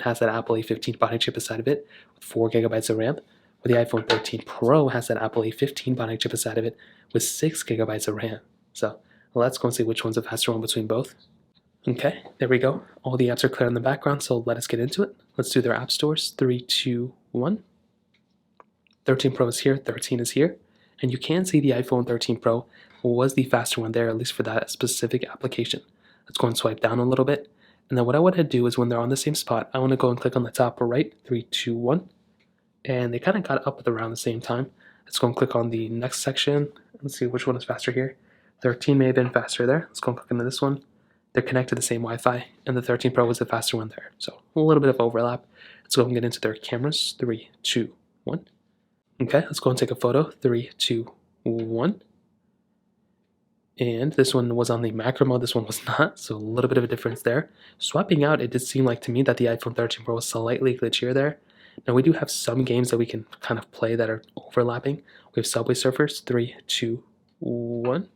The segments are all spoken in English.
has that Apple A15 Bionic chip inside of it with 4 gigabytes of RAM, where the iPhone 13 Pro has that Apple A15 Bionic chip inside of it with 6 gigabytes of RAM. So let's go and see which one's the faster one between both. Okay, there we go. All the apps are clear in the background, so let us get into it. Let's do their app stores. 3, 2, 1. 13 Pro is here, 13 is here. And you can see the iPhone 13 Pro was the faster one there, at least for that specific application. Let's go and swipe down a little bit. And then what I want to do is when they're on the same spot, I want to go and click on the top right, 3, 2, 1. And they kind of got up at around the same time. Let's go and click on the next section. Let's see which one is faster here. 13 may have been faster there. Let's go and click into this one. They're connected to the same Wi-Fi, and the 13 Pro was the faster one there. So a little bit of overlap. Let's go and get into their cameras. 3, 2, 1. Okay, let's go and take a photo. 3, 2, 1. And this one was on the macro mode, this one was not, so a little bit of a difference there. Swapping out, it did seem like to me that the iPhone 13 Pro was slightly glitchier there. Now we do have some games that we can kind of play that are overlapping. We have Subway Surfers. 3, 2, 1.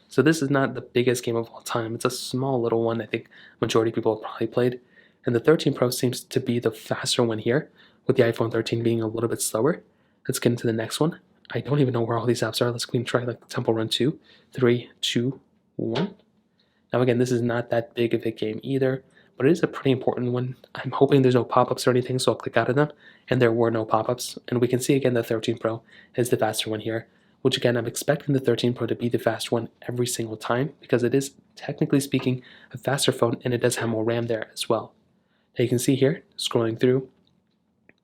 So this is not the biggest game of all time. It's a small little one. I think majority of people have probably played. And the 13 Pro seems to be the faster one here, with the iPhone 13 being a little bit slower. Let's get into the next one. I don't even know where all these apps are. Let's go and try like Temple Run 2. 3, 2, 1. Now again, this is not that big of a game either, but it is a pretty important one. I'm hoping there's no pop-ups or anything, so I'll click out of them. And there were no pop-ups. And we can see again the 13 Pro is the faster one here, which again, I'm expecting the 13 Pro to be the fast one every single time because it is, technically speaking, a faster phone and it does have more RAM there as well. Now you can see here, scrolling through,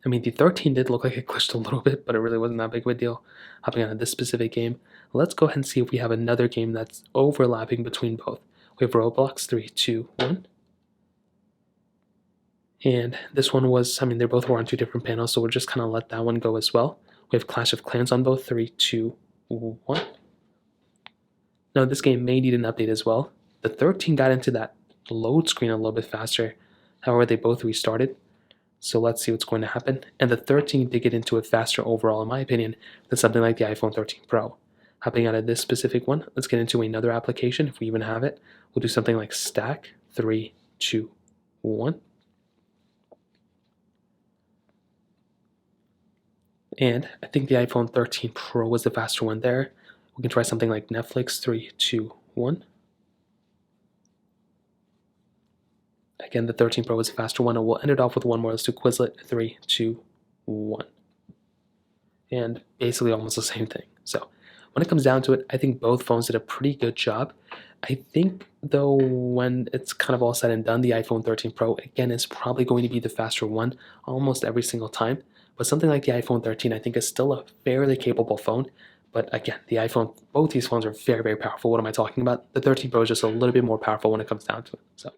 I mean, the 13 did look like it glitched a little bit, but it really wasn't that big of a deal. Hopping on to this specific game, let's go ahead and see if we have another game that's overlapping between both. We have Roblox. 3, 2, 1. And this one was, I mean, they both were on 2 different panels, so we'll just kind of let that one go as well. We have Clash of Clans on both. 3, 2, 1. Now this game may need an update as well. The 13 got into that load screen a little bit faster. However, they both restarted. So let's see what's going to happen. And the 13 did get into it faster overall, in my opinion, than something like the iPhone 13 Pro. Hopping out of this specific one, let's get into another application if we even have it. We'll do something like Stack. 3, 2, 1. And I think the iPhone 13 Pro was the faster one there. We can try something like Netflix. 3, 2, 1. Again, the 13 Pro is the faster one, and we'll end it off with one more. Let's do Quizlet. 3, 2, 1. And basically almost the same thing. So when it comes down to it, I think both phones did a pretty good job. I think, though, when it's kind of all said and done, the iPhone 13 Pro, again, is probably going to be the faster one almost every single time. But something like the iPhone 13, I think, is still a fairly capable phone. But again, the iPhone, both these phones are very, very powerful. What am I talking about? The 13 Pro is just a little bit more powerful when it comes down to it. So